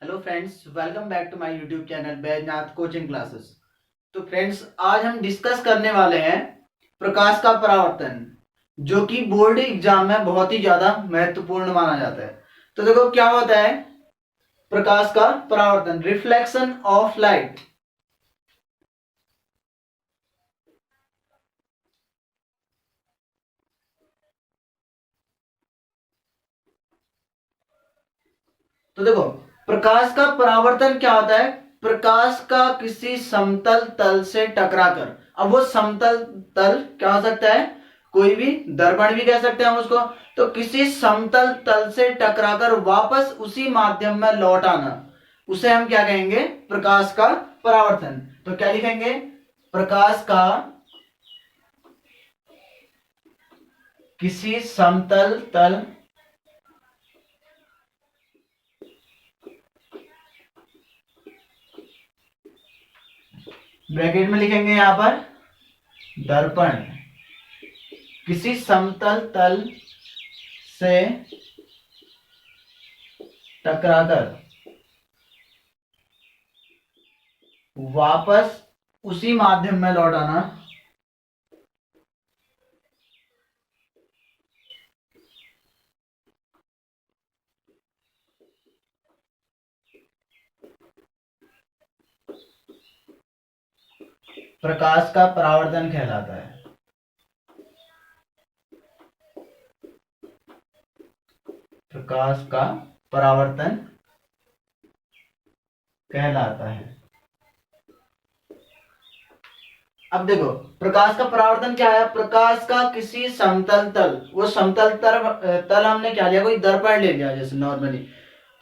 Hello friends, welcome back to my YouTube channel Baijnath coaching classes. तो friends, आज हम discuss करने वाले हैं प्रकाश का परावर्तन, जो कि बोर्ड एग्जाम में बहुत ही ज्यादा महत्वपूर्ण माना जाता है। तो देखो क्या होता है प्रकाश का परावर्तन, रिफ्लेक्शन ऑफ लाइट। तो देखो प्रकाश का परावर्तन क्या होता है, प्रकाश का किसी समतल तल से टकराकर। अब वो समतल तल क्या हो सकता है, कोई भी दर्पण भी कह सकते हैं हम उसको। तो किसी समतल तल से टकराकर वापस उसी माध्यम में लौट आना, उसे हम क्या कहेंगे, प्रकाश का परावर्तन। तो क्या लिखेंगे, प्रकाश का किसी समतल तल, ब्रैकेट में लिखेंगे यहां पर दर्पण, किसी समतल तल से टकराकर वापस उसी माध्यम में लौट आना, प्रकाश का परावर्तन कहलाता है। प्रकाश का परावर्तन कहलाता है। अब देखो प्रकाश का परावर्तन क्या है, प्रकाश का किसी समतल तल, वो समतल तल हमने क्या लिया, कोई दर्पण ले लिया जैसे नॉर्मली,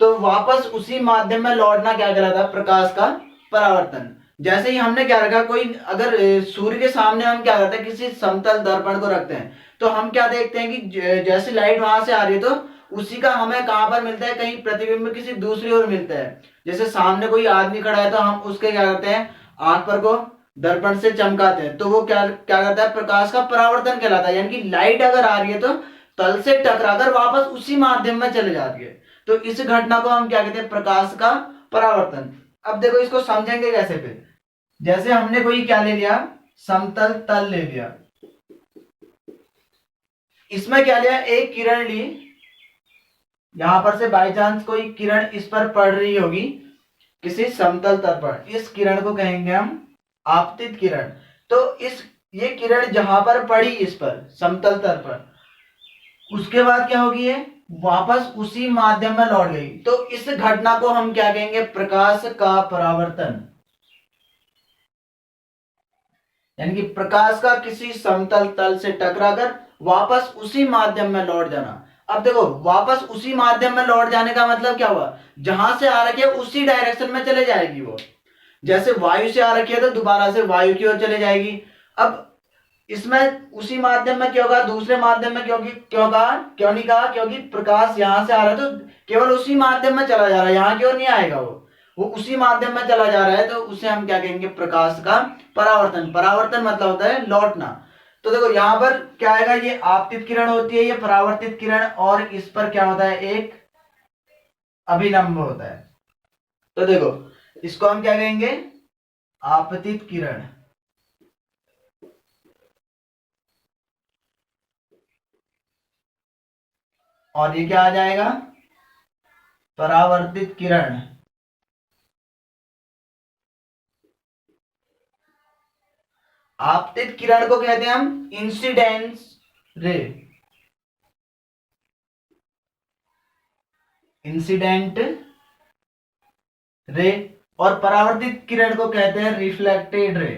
तो वापस उसी माध्यम में लौटना क्या कहलाता है, प्रकाश का परावर्तन। जैसे ही हमने क्या रखा, कोई अगर सूर्य के सामने हम क्या करते हैं, किसी समतल दर्पण को रखते हैं, तो हम क्या देखते हैं कि जैसे लाइट वहां से आ रही है तो उसी का हमें कहां पर मिलता है, कहीं प्रतिबिंब किसी दूसरी ओर मिलता है। जैसे सामने कोई आदमी खड़ा है तो हम उसके क्या करते हैं, आंख पर को दर्पण से चमकाते हैं, तो वो क्या क्या करता है, प्रकाश का परावर्तन कहलाता है। यानी कि लाइट अगर आ रही है तो तल से टकराकर वापस उसी माध्यम में चले जाती है। तो इस घटना को हम क्या कहते हैं, प्रकाश का परावर्तन। अब देखो इसको समझेंगे कैसे फिर। जैसे हमने कोई क्या ले लिया, समतल तल ले लिया, इसमें क्या लिया, एक किरण ली, यहां पर से बाई चांस कोई किरण इस पर पड़ रही होगी किसी समतल तल पर, इस किरण को कहेंगे हम आपतित किरण। तो इस ये किरण जहां पर पड़ी इस पर समतल तल पर, उसके बाद क्या होगी, ये वापस उसी माध्यम में लौट गई। तो इस घटना को हम क्या कहेंगे, प्रकाश का परावर्तन। यानी कि प्रकाश का किसी समतल तल से टकराकर वापस उसी माध्यम में लौट जाना। अब देखो वापस उसी माध्यम में लौट जाने का मतलब क्या हुआ, जहां से आ रखी है उसी डायरेक्शन में चले जाएगी वो। जैसे वायु से आ रखी है तो दोबारा से वायु की ओर चले जाएगी। अब इसमें उसी माध्यम में क्या होगा, दूसरे माध्यम में, क्योंकि क्यों कहा, क्यों नहीं कहा, क्योंकि प्रकाश यहां से आ रहा है तो केवल उसी माध्यम में चला जा रहा है, यहां की ओर नहीं आएगा वो उसी माध्यम में चला जा रहा है। तो उसे हम क्या कहेंगे, प्रकाश का परावर्तन। परावर्तन मतलब होता है लौटना। तो देखो यहां पर क्या आएगा, ये आपतित किरण होती है, ये परावर्तित किरण, और इस पर क्या होता है, एक अभिलंब होता है। तो देखो इसको हम क्या कहेंगे, आपतित किरण। और ये क्या आ जाएगा, परावर्तित किरण। आपतित किरण को कहते हैं हम इंसिडेंस रे, इंसिडेंट रे। और परावर्तित किरण को कहते हैं रिफ्लेक्टेड रे।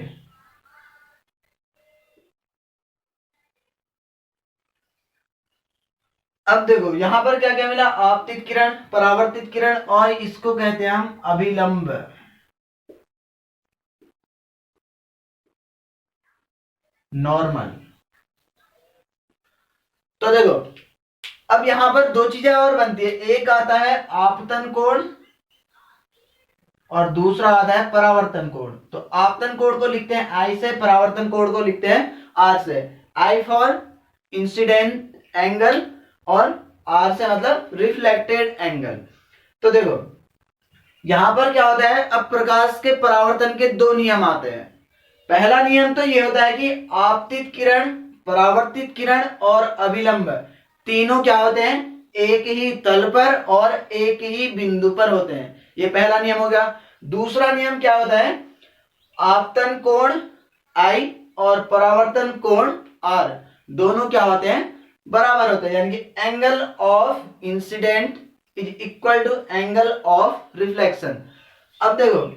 अब देखो यहां पर क्या क्या मिला, आपतित किरण, परावर्तित किरण, और इसको कहते हैं हम अभिलंब, नॉर्मल। तो देखो अब यहां पर दो चीजें और बनती है, एक आता है आपतन कोण और दूसरा आता है परावर्तन कोण। तो आपतन कोण को लिखते हैं आई से, परावर्तन कोण को लिखते हैं आर से। आई फॉर इंसिडेंट एंगल और आर से मतलब रिफ्लेक्टेड एंगल। तो देखो यहां पर क्या होता है, अब प्रकाश के परावर्तन के दो नियम आते हैं। पहला नियम तो ये होता है कि आपतित किरण, परावर्तित किरण और अभिलंब तीनों क्या होते हैं, एक ही तल पर और एक ही बिंदु पर होते हैं। ये पहला नियम हो गया। दूसरा नियम क्या होता है, आपतन कोण आई और परावर्तन कोण आर दोनों क्या होते हैं, बराबर होते हैं, यानी कि angle of incident is equal to angle of reflection. अब देखो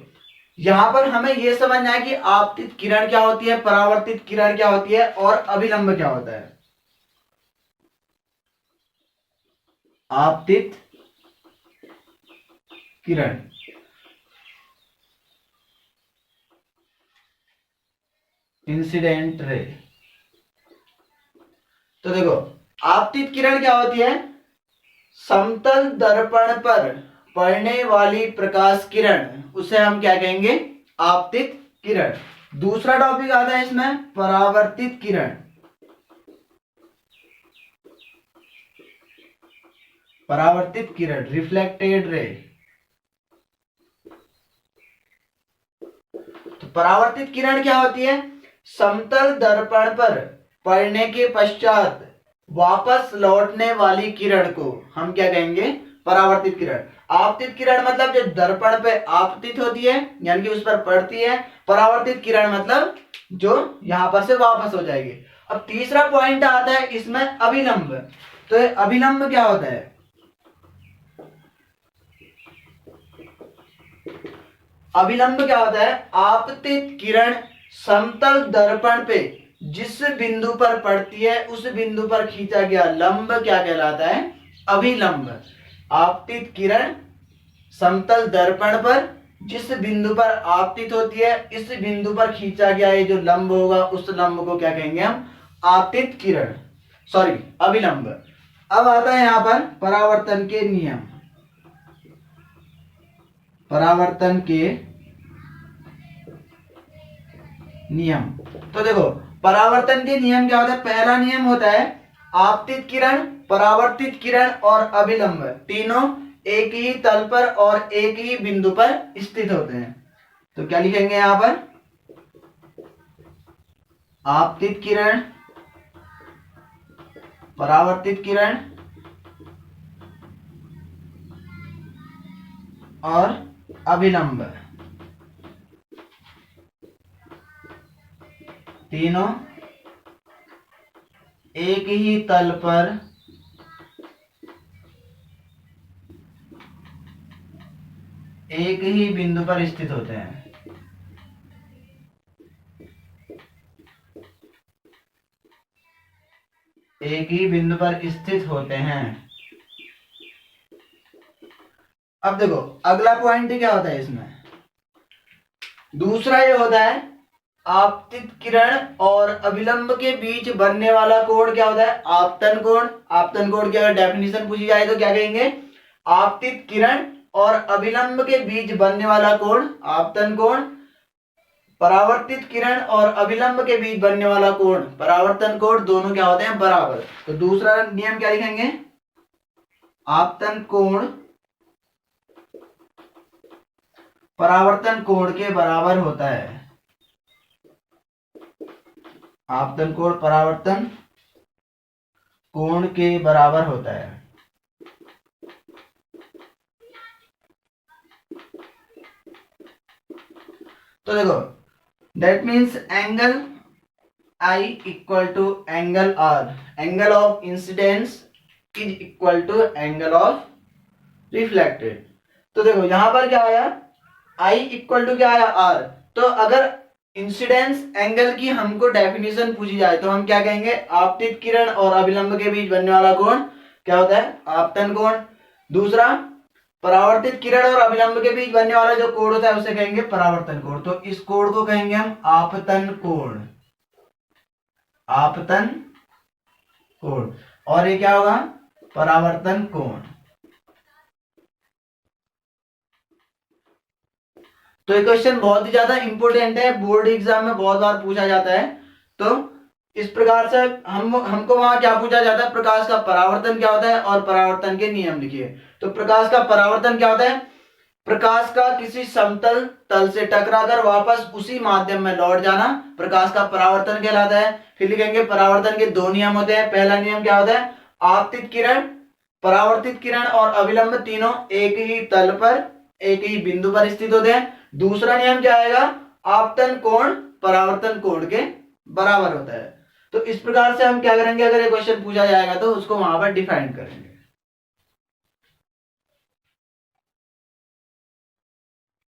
यहां पर हमें यह समझना है कि आपतित किरण क्या होती है, परावर्तित किरण क्या होती है और अभिलंब क्या होता है। आपतित किरण, इंसिडेंट रे। तो देखो आपतित किरण क्या होती है, समतल दर्पण पर पड़ने वाली प्रकाश किरण, उसे हम क्या कहेंगे, आपतित किरण। दूसरा टॉपिक आता है इसमें परावर्तित किरण। परावर्तित किरण, रिफ्लेक्टेड रे। तो परावर्तित किरण क्या होती है, समतल दर्पण पर पड़ने के पश्चात वापस लौटने वाली किरण को हम क्या कहेंगे, परावर्तित किरण। आपतित किरण मतलब जो दर्पण पे आपतित होती है यानी कि उस पर पड़ती है, परावर्तित किरण मतलब जो यहां पर से वापस हो जाएगी। अब तीसरा पॉइंट आता है इसमें अभिलंब। तो अभिलंब क्या होता है, अभिलंब क्या होता है, आपतित किरण समतल दर्पण पे जिस बिंदु पर पड़ती है उस बिंदु पर खींचा गया लंब क्या कहलाता है, अभिलंब। आपतित किरण समतल दर्पण पर जिस बिंदु पर आपतित होती है, इस बिंदु पर खींचा गया ये जो लंब होगा उस लंब को क्या कहेंगे हम, आपतित किरण, सॉरी अभिलंब। अब आता है यहां पर परावर्तन के नियम। परावर्तन के नियम, तो देखो परावर्तन के नियम क्या होता है, पहला नियम होता है आपतित किरण, परावर्तित किरण और अभिलंब तीनों एक ही तल पर और एक ही बिंदु पर स्थित होते हैं। तो क्या लिखेंगे यहां पर, आपतित किरण, परावर्तित किरण और अभिलंब तीनों एक ही तल पर एक ही बिंदु पर स्थित होते हैं। एक ही बिंदु पर स्थित होते हैं। अब देखो अगला पॉइंट क्या होता है इसमें, दूसरा ये होता है आपतित किरण और अभिलंब के बीच बनने वाला कोण क्या होता है, आपतन कोण। आपतन कोण की अगर डेफिनेशन पूछी जाए तो क्या कहेंगे, आपतित किरण और अभिलंब के बीच बनने वाला कोण आपतन कोण, परावर्तित किरण और अभिलंब के बीच बनने वाला कोण परावर्तन कोण, दोनों क्या होते हैं, बराबर। तो दूसरा नियम क्या लिखेंगे, आपतन कोण परावर्तन कोण के बराबर होता है। आपतन कोण परावर्तन कोण के बराबर होता है। तो देखो that means angle I equal to angle R, angle of incidence is equal to angle of reflected. तो देखो यहां पर क्या आया, आई इक्वल टू क्या आया, आर। तो अगर इंसिडेंस एंगल की हमको डेफिनेशन पूछी जाए तो हम क्या कहेंगे, आपतित किरण और अभिलंब के बीच बनने वाला कोण क्या होता है, आपतन कोण। दूसरा परावर्तित किरण और अभिलंब के बीच बनने वाला जो कोण होता है उसे कहेंगे परावर्तन कोण। तो इस कोण को कहेंगे हम आपतन कोण, आपतन कोण। और ये क्या होगा, परावर्तन कोण। तो ये क्वेश्चन बहुत ही ज्यादा इंपॉर्टेंट है, बोर्ड एग्जाम में बहुत बार पूछा जाता है। तो इस प्रकार से हमको वहां क्या पूछा जाता है, प्रकाश का परावर्तन क्या होता है और परावर्तन के नियम लिखिए। तो प्रकाश का परावर्तन क्या होता है, प्रकाश का किसी समतल तल से टकराकर वापस उसी माध्यम में लौट जाना प्रकाश का परावर्तन कहलाता है। फिर लिखेंगे परावर्तन के दो नियम होते हैं। पहला नियम क्या होता है, आपतित किरण, परावर्तित किरण और अभिलंब तीनों एक ही तल पर एक ही बिंदु पर स्थित होते हैं। दूसरा नियम क्या आएगा, आपतन कोण परावर्तन कोण के बराबर होता है। तो इस प्रकार से हम क्या करेंगे, अगर ये क्वेश्चन पूछा जाएगा तो उसको वहां पर डिफाइन करेंगे।